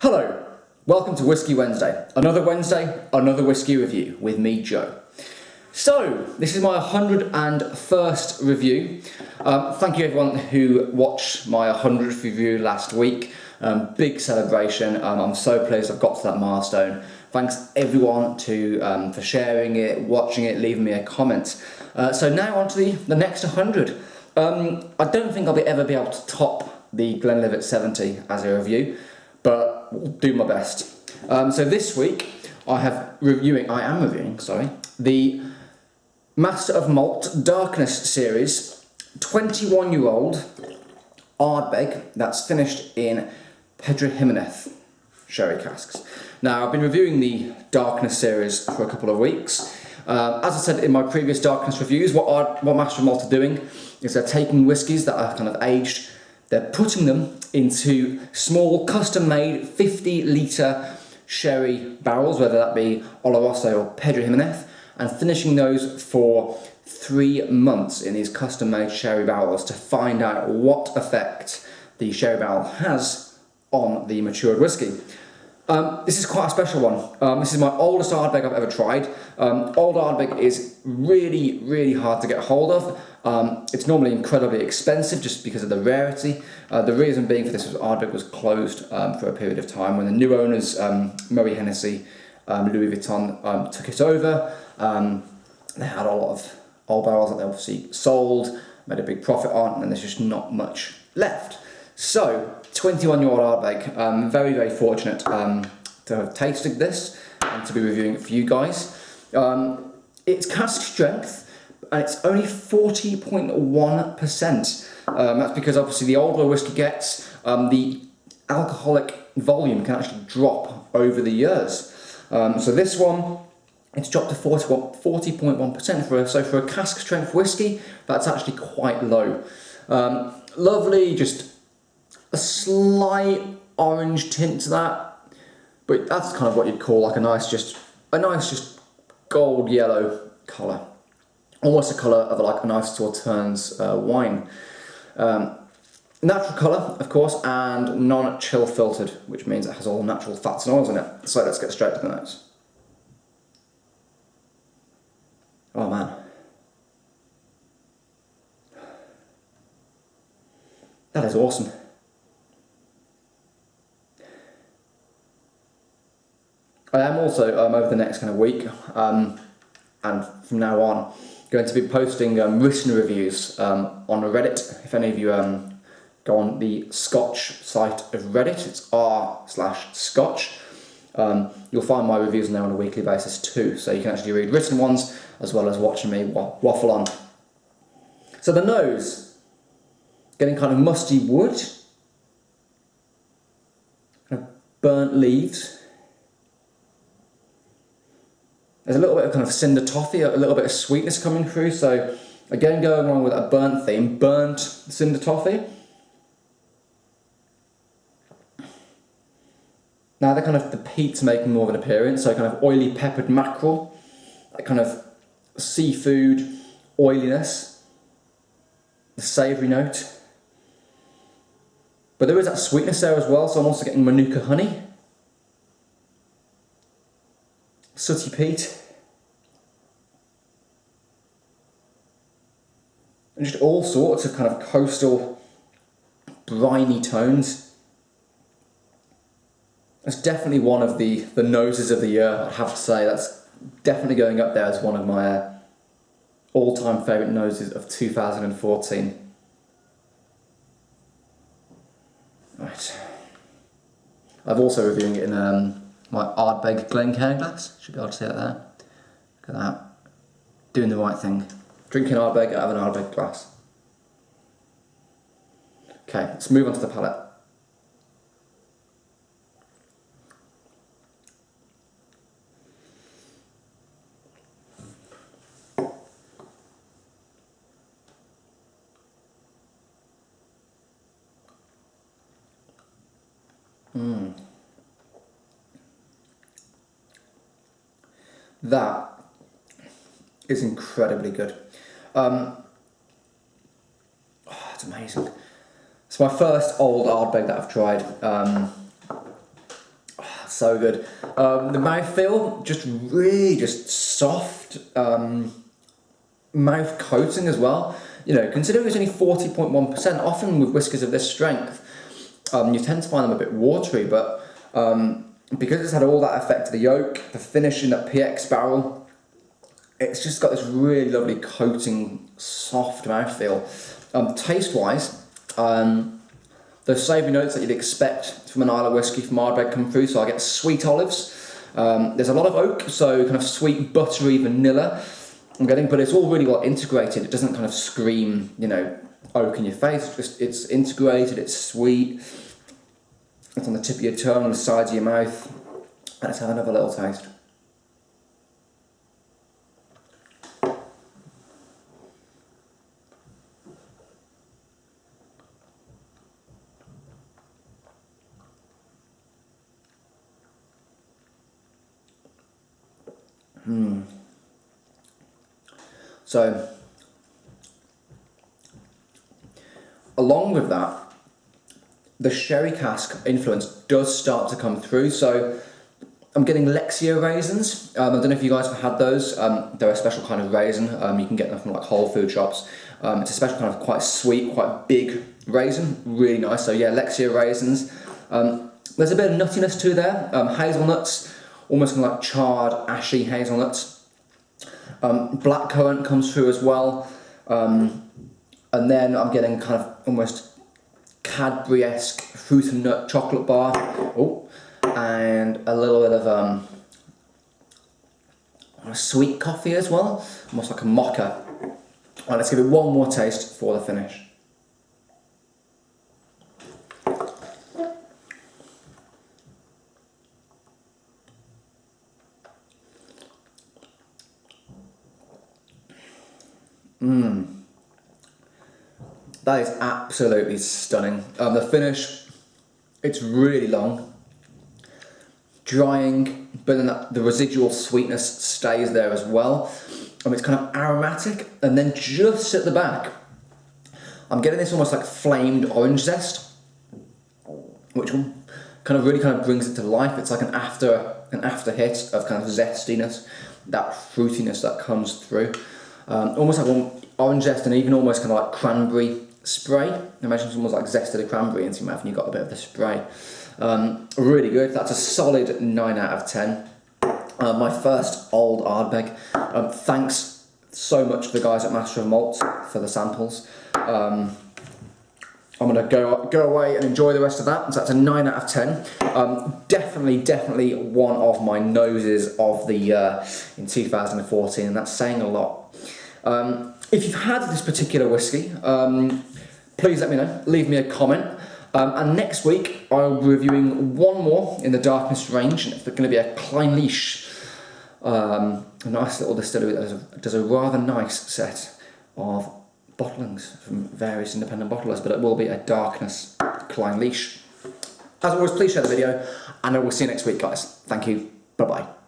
Hello, welcome to Whisky Wednesday. Another Wednesday, another whisky review with me, Joe. So, this is my 101st review. Thank you everyone who watched my 100th review last week. Big celebration. I'm so pleased I've got to that milestone. Thanks everyone for sharing it, watching it, leaving me a comment. So now on to the next 100. I don't think I'll ever be able to top the Glenlivet 70 as a review, but will do my best. So this week I am reviewing the Master of Malt Darkness series 21-year-old Ardbeg that's finished in Pedro Jimenez sherry casks. Now I've been reviewing the Darkness series for a couple of weeks. As I said in my previous Darkness reviews, what Master of Malt are doing is they're taking whiskies that are kind of aged, they're putting them into small custom-made 50-litre sherry barrels, whether that be Oloroso or Pedro Jimenez, and finishing those for 3 months in these custom-made sherry barrels to find out what effect the sherry barrel has on the matured whiskey. This is quite a special one. This is my oldest Ardbeg I've ever tried. Old Ardbeg is really hard to get hold of. It's normally incredibly expensive just because of the rarity. The reason being for this was Ardbeg was closed for a period of time when the new owners, Murray Hennessy, Louis Vuitton, took it over. They had a lot of old barrels that they obviously sold, made a big profit on, and there's just not much left. So, 21-year-old Ardbeg, I'm very fortunate to have tasted this and to be reviewing it for you guys. It's cask strength, and it's only 40.1%. That's because obviously the older a whiskey gets, the alcoholic volume can actually drop over the years. So this one, it's dropped to 40.1%. So for a cask strength whiskey, that's actually quite low. Lovely, just a slight orange tint to that, but that's kind of what you'd call like a nice gold yellow colour, almost a colour of like a nice Sauternes wine. Natural colour, of course, and non-chill filtered, which means it has all natural fats and oils in it. So let's get straight to the notes. Oh man. That is awesome. I am also, over the next kind of week, and from now on, going to be posting written reviews on Reddit. If any of you go on the Scotch site of Reddit, it's r/Scotch. You'll find my reviews on there on a weekly basis too, so you can actually read written ones as well as watching me waffle on. So the nose, getting kind of musty wood, kind of burnt leaves. There's a little bit of kind of cinder toffee, a little bit of sweetness coming through, so again going along with that burnt theme, burnt cinder toffee. Now the peat's making more of an appearance, so kind of oily peppered mackerel, that kind of seafood oiliness, the savoury note. But there is that sweetness there as well, so I'm also getting Manuka honey. Sooty peat, and just all sorts of kind of coastal, briny tones. That's definitely one of the noses of the year, I'd have to say. That's definitely going up there as one of my all-time favourite noses of 2014. Right. I'm also reviewing it in my Ardbeg Glencairn glass. Should be able to see that there. Look at that. Doing the right thing. Drinking Ardbeg out of an Ardbeg glass. Okay, let's move on to the palate. That is incredibly good. It's amazing. It's my first old Ardbeg that I've tried. So good. The mouthfeel, just really just soft mouth coating as well. You know, considering it's only 40.1%, often with whiskies of this strength, you tend to find them a bit watery, but because it's had all that effect of the oak, the finish in that PX barrel, it's just got this really lovely coating, soft mouthfeel. Taste-wise, those savoury notes that you'd expect from an Islay whiskey from Ardbeg come through. So I get sweet olives. There's a lot of oak, so kind of sweet, buttery vanilla I'm getting, but it's all really well integrated. It doesn't kind of scream, you know, oak in your face. It's integrated, it's sweet. It's on the tip of your tongue, on the sides of your mouth. Let's have another little taste. So, along with that, the sherry cask influence does start to come through. So, I'm getting Lexia raisins. I don't know if you guys have had those. They're a special kind of raisin. You can get them from like Whole Food shops. It's a special kind of quite sweet, quite big raisin. Really nice. So yeah, Lexia raisins. There's a bit of nuttiness to there. Hazelnuts, almost kind of like charred, ashy hazelnuts. Blackcurrant comes through as well. And then I'm getting kind of almost Cadbury-esque fruit and nut chocolate bar. Oh, and a little bit of a sweet coffee as well, almost like a mocha. Alright, let's give it one more taste for the finish. That is absolutely stunning. The finish, it's really long, drying, but then the residual sweetness stays there as well. It's kind of aromatic, and then just at the back, I'm getting this almost like flamed orange zest, which kind of really brings it to life. It's like an after hit of kind of zestiness, that fruitiness that comes through. Almost like one orange zest and even almost kind of like cranberry spray. Imagine it's almost like zested a cranberry into your mouth and you've got a bit of the spray. Really good. That's a solid 9 out of 10. My first old Ardbeg. Thanks so much to the guys at Master of Malt for the samples. I'm going to go away and enjoy the rest of that. So that's a 9 out of 10. Definitely one of my noses of the year in 2014, and that's saying a lot. If you've had this particular whiskey, please let me know. Leave me a comment. And next week I'll be reviewing one more in the darkness range, and it's going to be a Clynelish, a nice little distillery that does a rather nice set of bottlings from various independent bottlers, but it will be a darkness Clynelish. As always, please share the video, and I will see you next week, guys. Thank you. Bye bye.